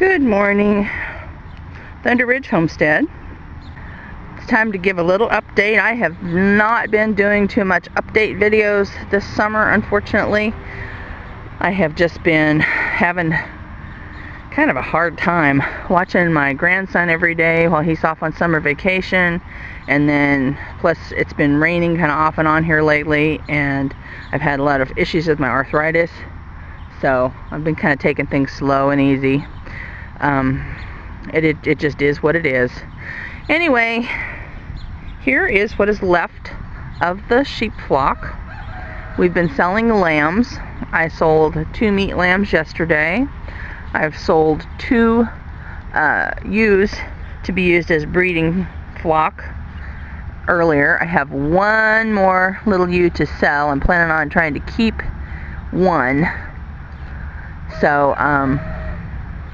Good morning, Thunder Ridge Homestead. It's time to give a little update. I have not been doing too much update videos this summer, unfortunately. I have just been having kind of a hard time watching my grandson every day while he's off on summer vacation, and then plus it's been raining kind of off and on here lately, and I've had a lot of issues with my arthritis, so I've been kind of taking things slow and easy. It just is what it is. Anyway, here is what is left of the sheep flock. We've been selling lambs. I sold 2 meat lambs yesterday. I've sold 2 ewes to be used as breeding flock earlier. I have 1 more little ewe to sell. I'm planning on trying to keep 1. So,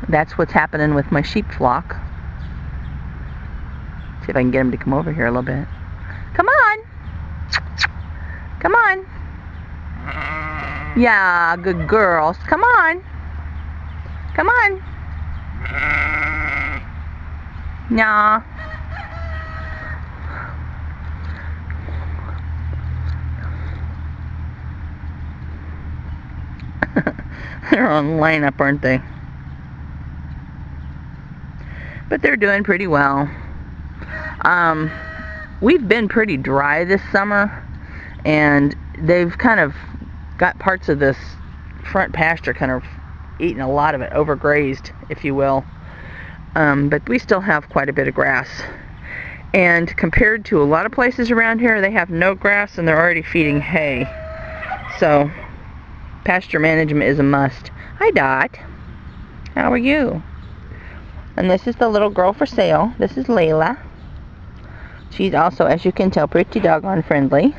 that's what's happening with my sheep flock. See if I can get him to come over here a little bit. Come on! Come on! Yeah, good girls. Come on! Come on! Nah. They're on lineup, aren't they? But they're doing pretty well. We've been pretty dry this summer, and they've kind of got parts of this front pasture kind of eaten a lot of it, overgrazed, if you will. But we still have quite a bit of grass. And compared to a lot of places around here, they have no grass and they're already feeding hay. So, pasture management is a must. Hi, Dot. How are you? And this is the little girl for sale. This is Layla. She's also, as you can tell, pretty doggone friendly.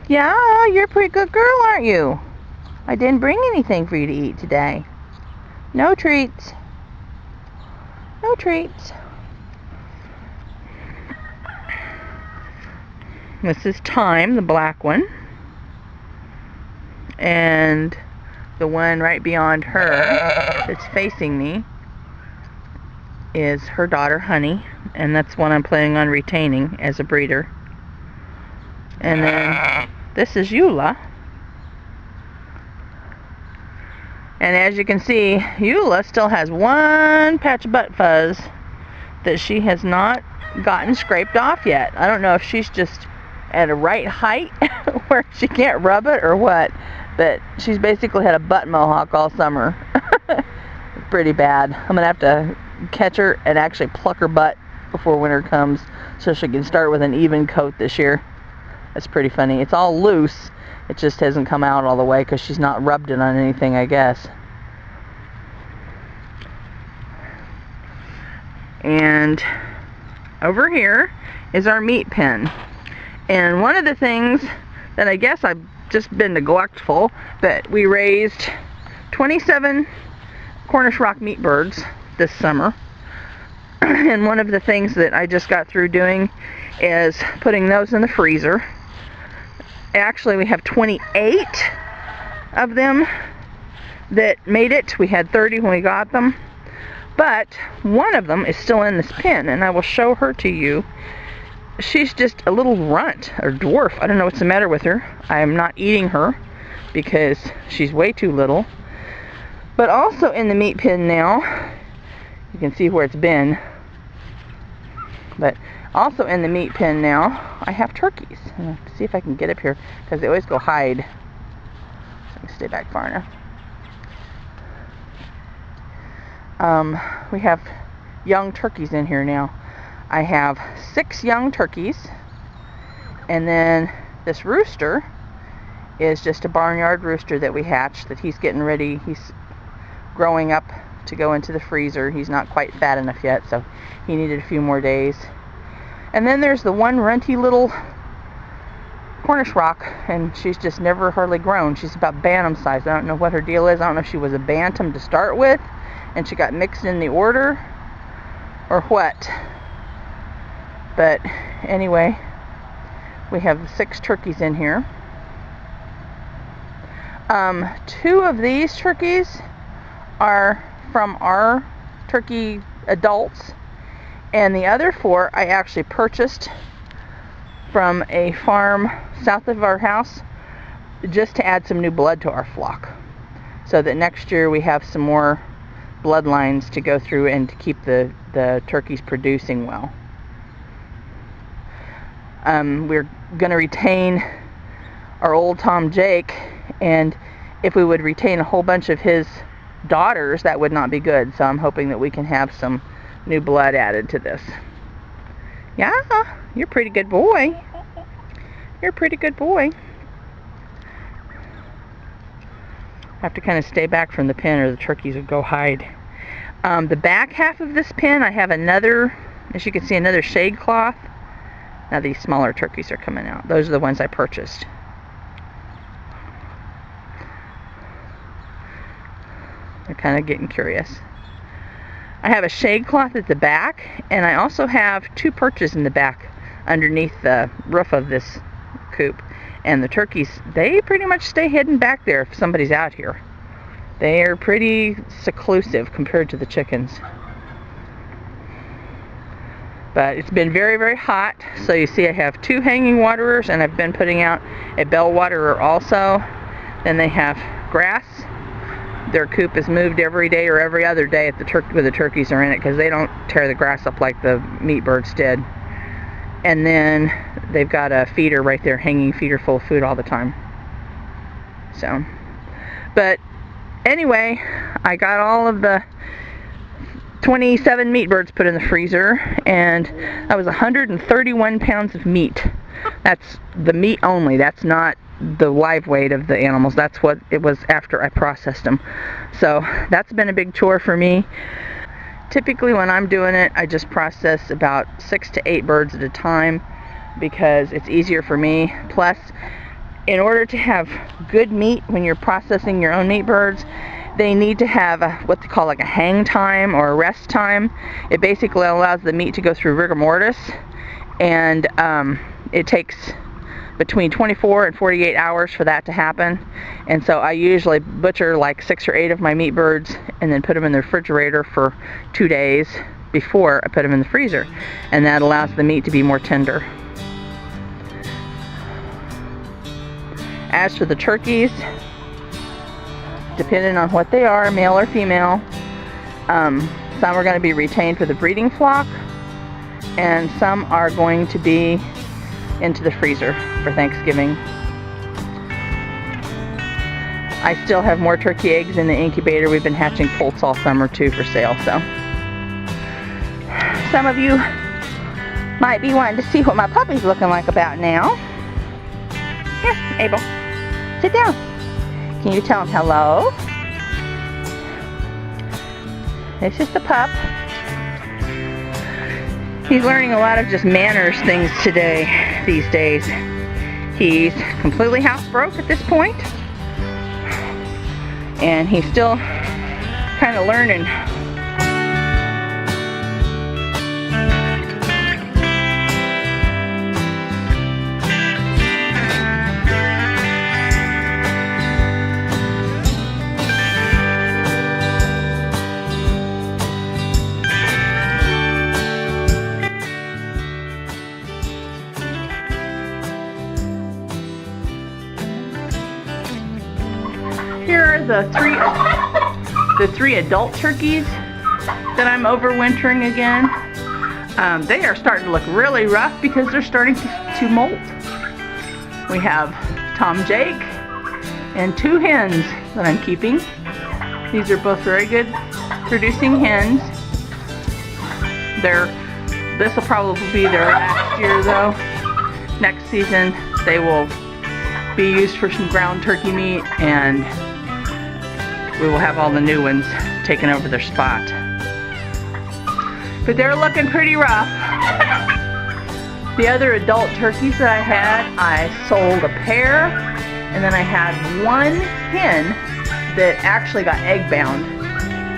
Yeah, you're a pretty good girl, aren't you? I didn't bring anything for you to eat today. No treats. No treats. This is Time, the black one. And the one right beyond her that's facing me is her daughter, Honey, and that's one I'm planning on retaining as a breeder. And then this is Eula. And as you can see, Eula still has 1 patch of butt fuzz that she has not gotten scraped off yet. I don't know if she's just at a right height where she can't rub it or what, but she's basically had a butt mohawk all summer. It's pretty bad. I'm gonna have to catch her and actually pluck her butt before winter comes so she can start with an even coat this year. That's pretty funny. It's all loose. It just hasn't come out all the way because she's not rubbed it on anything, I guess. And over here is our meat pen. And one of the things that I guess I've just been neglectful, that we raised 27 Cornish rock meat birds this summer. And one of the things that I just got through doing is putting those in the freezer. Actually, we have 28 of them that made it. We had 30 when we got them. But one of them is still in this pen, and I will show her to you. She's just a little runt, or dwarf. I don't know what's the matter with her. I am not eating her because she's way too little. But also in the meat pen now, you can see where it's been. But also in the meat pen now, I have turkeys. Let's see if I can get up here, because they always go hide. So I can stay back far enough. We have young turkeys in here now. I have 6 young turkeys, and then this rooster is just a barnyard rooster that we hatched, that he's getting ready. He's growing up to go into the freezer. He's not quite fat enough yet, so he needed a few more days. And then there's the one runty little Cornish rock, and she's just never hardly grown. She's about bantam size. I don't know what her deal is. I don't know if she was a bantam to start with and she got mixed in the order or what. But anyway, we have 6 turkeys in here. 2 of these turkeys are from our turkey adults, and the other 4 I actually purchased from a farm south of our house just to add some new blood to our flock, so that next year we have some more bloodlines to go through and to keep the turkeys producing well. We're going to retain our old Tom Jake, and if we would retain a whole bunch of his daughters, that would not be good. So I'm hoping that we can have some new blood added to this. Yeah, you're a pretty good boy. You're a pretty good boy. Have to kind of stay back from the pen or the turkeys will go hide. The back half of this pen, I have another, as you can see, another shade cloth. Now these smaller turkeys are coming out. Those are the ones I purchased. They're kind of getting curious. I have a shade cloth at the back, and I also have 2 perches in the back underneath the roof of this coop. And the turkeys, they pretty much stay hidden back there if somebody's out here. They are pretty seclusive compared to the chickens. But it's been very, very hot, so you see I have 2 hanging waterers, and I've been putting out a bell waterer also. Then they have grass. Their coop is moved every day or every other day at where the turkeys are in it, because they don't tear the grass up like the meat birds did. And then they've got a feeder right there, hanging feeder full of food all the time. So, but anyway, I got all of the 27 meat birds put in the freezer, and that was 131 pounds of meat. That's the meat only. That's not the live weight of the animals. That's what it was after I processed them. So that's been a big chore for me. Typically when I'm doing it, I just process about 6 to 8 birds at a time because it's easier for me. Plus, in order to have good meat when you're processing your own meat birds, they need to have what they call like a hang time or a rest time. It basically allows the meat to go through rigor mortis, and it takes between 24 and 48 hours for that to happen. And so I usually butcher like 6 or 8 of my meat birds and then put them in the refrigerator for 2 days before I put them in the freezer, and that allows the meat to be more tender. As for the turkeys, depending on what they are, male or female, some are going to be retained for the breeding flock, and some are going to be into the freezer for Thanksgiving. I still have more turkey eggs in the incubator. We've been hatching poults all summer too for sale, so some of you might be wanting to see what my puppy's looking like about now. Here, Abel, sit down. Can you tell him hello? This is the pup. He's learning a lot of just manners things these days. He's completely housebroke at this point, and he's still kind of learning. Here are the three adult turkeys that I'm overwintering again. They are starting to look really rough because they're starting to molt. We have Tom Jake and 2 hens that I'm keeping. These are both very good producing hens. This will probably be their last year though. Next season they will be used for some ground turkey meat, and we will have all the new ones taking over their spot. But they're looking pretty rough. The other adult turkeys that I had, I sold a pair, and then I had 1 hen that actually got egg bound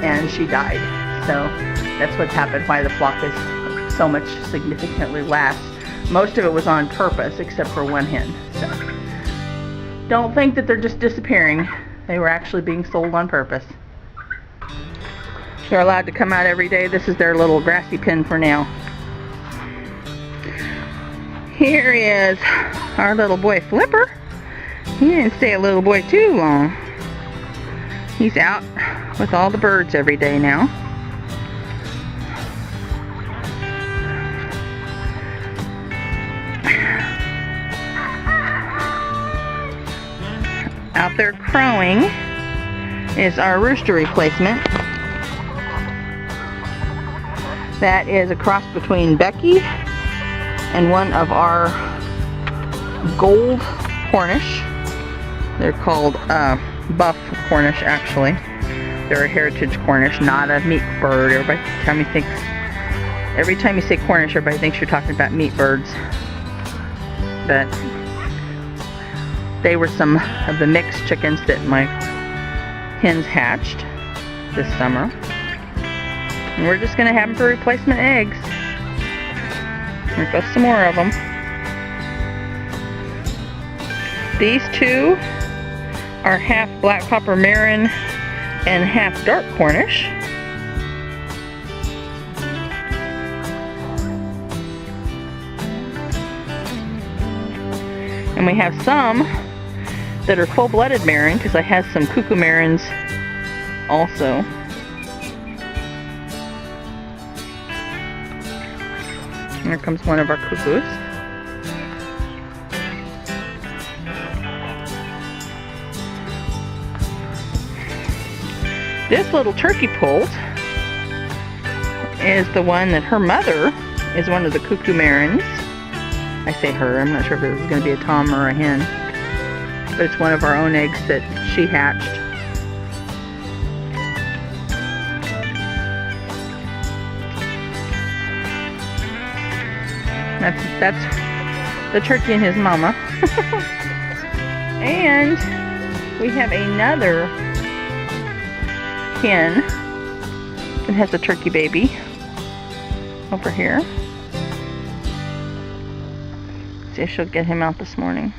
and she died. So that's what's happened, why the flock is so much significantly less. Most of it was on purpose except for 1 hen. So don't think that they're just disappearing. They were actually being sold on purpose. They're allowed to come out every day. This is their little grassy pen for now. Here is our little boy Flipper. He didn't stay a little boy too long. He's out with all the birds every day now. Out there crowing is our rooster replacement. That is a cross between Becky and one of our gold Cornish. They're called buff Cornish, actually. They're a heritage Cornish, not a meat bird. Every time you say Cornish, everybody thinks you're talking about meat birds. But they were some of the mixed chickens that my hens hatched this summer. And we're just going to have them for replacement eggs. There goes some more of them. These two are half black copper Marin and half dark Cornish. And we have some that are full-blooded Marin, because I have some cuckoo Marins also. Here comes one of our cuckoos. This little turkey poult is the one that her mother is one of the cuckoo Marins. I say her, I'm not sure if it was going to be a tom or a hen. But it's one of our own eggs that she hatched. That's the turkey and his mama. And we have another hen that has a turkey baby over here. See if she'll get him out this morning.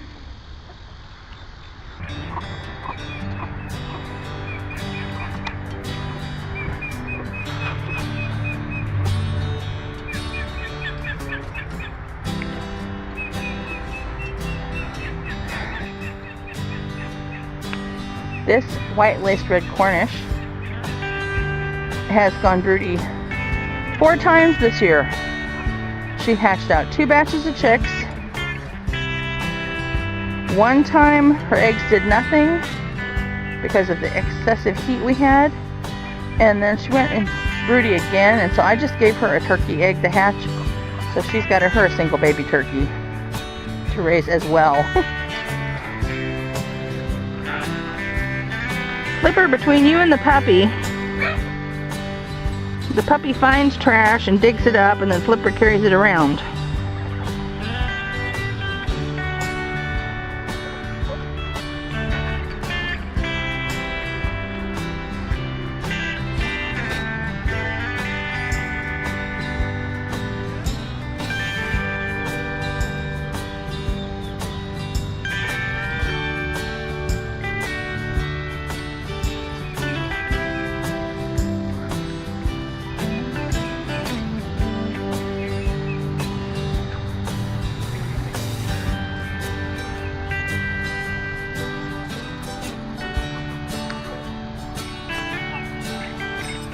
This white laced red Cornish has gone broody 4 times this year. She hatched out 2 batches of chicks. One time her eggs did nothing because of the excessive heat we had, and then she went and broody again, and so I just gave her a turkey egg to hatch, so she's got her a single baby turkey to raise as well. Flipper, between you and the puppy finds trash and digs it up, and then Flipper carries it around.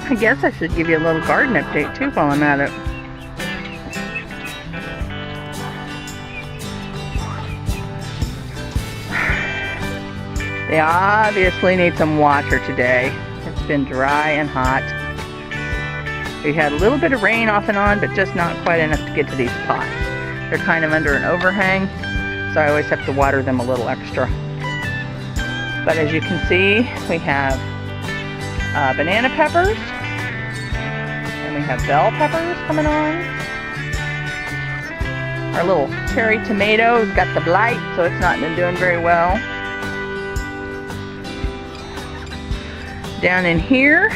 I guess I should give you a little garden update too while I'm at it. They obviously need some water today. It's been dry and hot. We had a little bit of rain off and on, but just not quite enough to get to these pots. They're kind of under an overhang, so I always have to water them a little extra. But as you can see, we have banana peppers, and we have bell peppers coming on. Our little cherry tomato's got the blight, so it's not been doing very well. Down in here,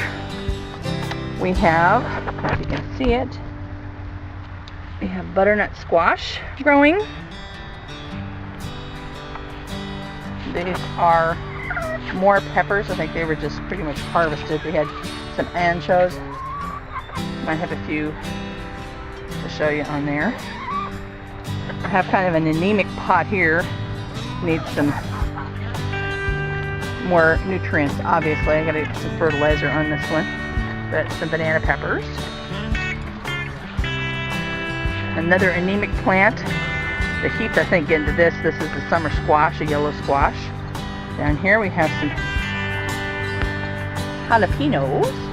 we have, if you can see it, we have butternut squash growing. These are more peppers. I think they were just pretty much harvested. We had some anchos. Might have a few to show you on there. I have kind of an anemic pot here. Needs some more nutrients, obviously. I gotta get some fertilizer on this one. But some banana peppers. Another anemic plant. The heat, I think, into this. This is the summer squash, a yellow squash. Down here we have some jalapenos.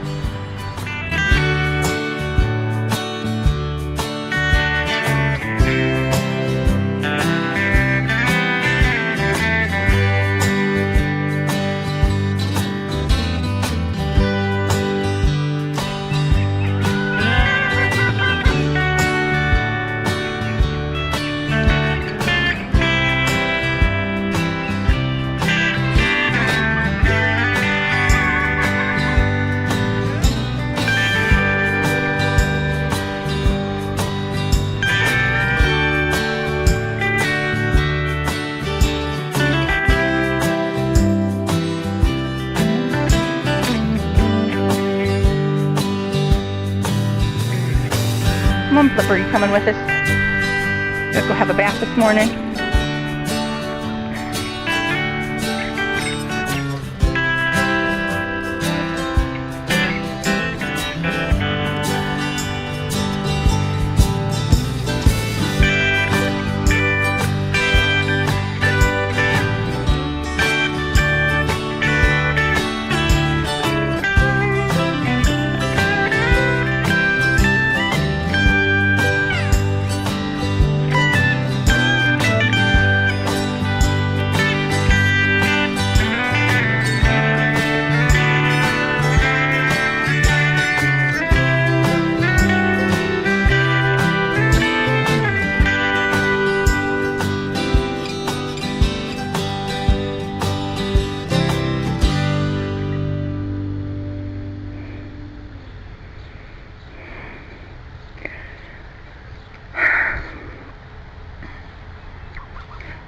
Come on, Flipper, you coming with us? Let's go have a bath this morning.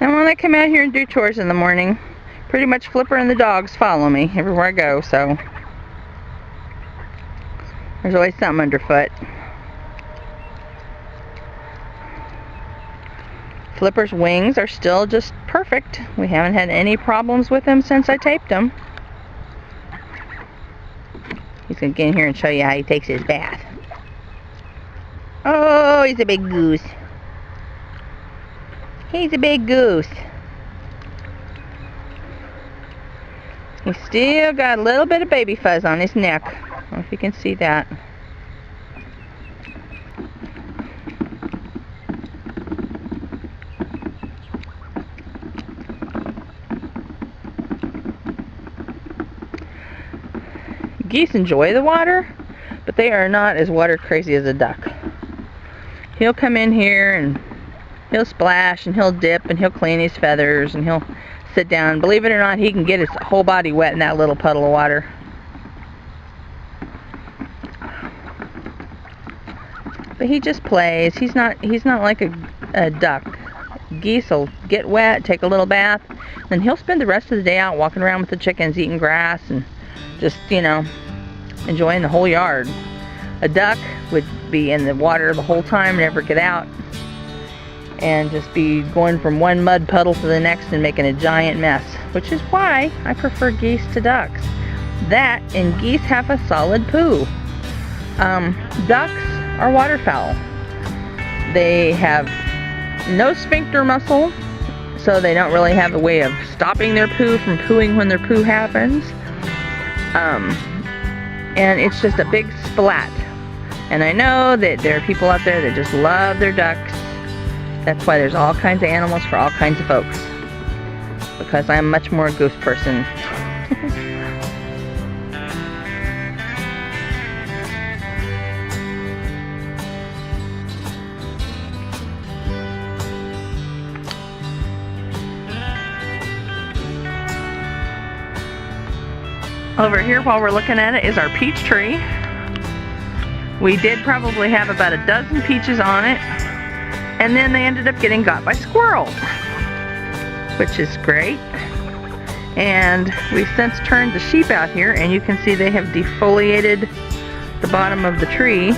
And when I come out here and do chores in the morning, pretty much Flipper and the dogs follow me everywhere I go, so there's always something underfoot. Flipper's wings are still just perfect. We haven't had any problems with him since I taped him. He's going to get in here and show you how he takes his bath. Oh, he's a big goose. He's a big goose. He's still got a little bit of baby fuzz on his neck. I don't know if you can see that. Geese enjoy the water, but they are not as water crazy as a duck. He'll come in here and he'll splash and he'll dip and he'll clean his feathers and he'll sit down. Believe it or not, he can get his whole body wet in that little puddle of water. But he just plays. He's not like a duck. Geese will get wet, take a little bath, then he'll spend the rest of the day out walking around with the chickens, eating grass and just, you know, enjoying the whole yard. A duck would be in the water the whole time, never get out, and just be going from one mud puddle to the next and making a giant mess, which is why I prefer geese to ducks. That and geese have a solid poo. Ducks are waterfowl. They have no sphincter muscle, so they don't really have a way of stopping their poo from pooing when their poo happens. And it's just a big splat. And I know that there are people out there that just love their ducks. That's why there's all kinds of animals for all kinds of folks. Because I'm much more a goose person. Over here, while we're looking at it, is our peach tree. We did probably have about a dozen peaches on it, and then they ended up getting got by squirrels, which is great. And we've since turned the sheep out here, and you can see they have defoliated the bottom of the tree,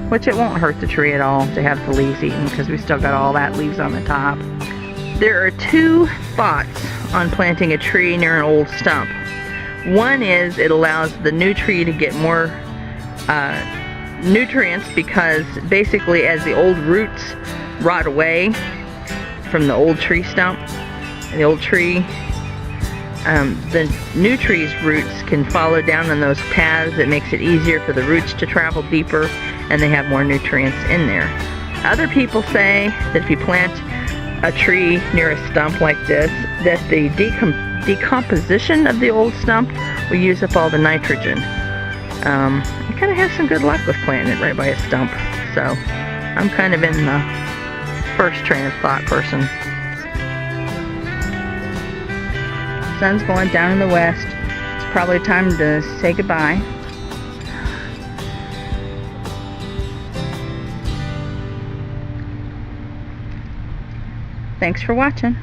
which it won't hurt the tree at all to have the leaves eaten because we still got all that leaves on the top. There are two thoughts on planting a tree near an old stump. One is it allows the new tree to get more nutrients, because basically as the old roots rot away from the old tree stump, the old tree, the new tree's roots can follow down on those paths. It makes it easier for the roots to travel deeper, and they have more nutrients in there. Other people say that if you plant a tree near a stump like this, that the decomposition of the old stump will use up all the nitrogen. I kind of have some good luck with planting it right by a stump, so I'm kind of in the first train of thought person. Sun's going down in the west. It's probably time to say goodbye. Thanks for watching.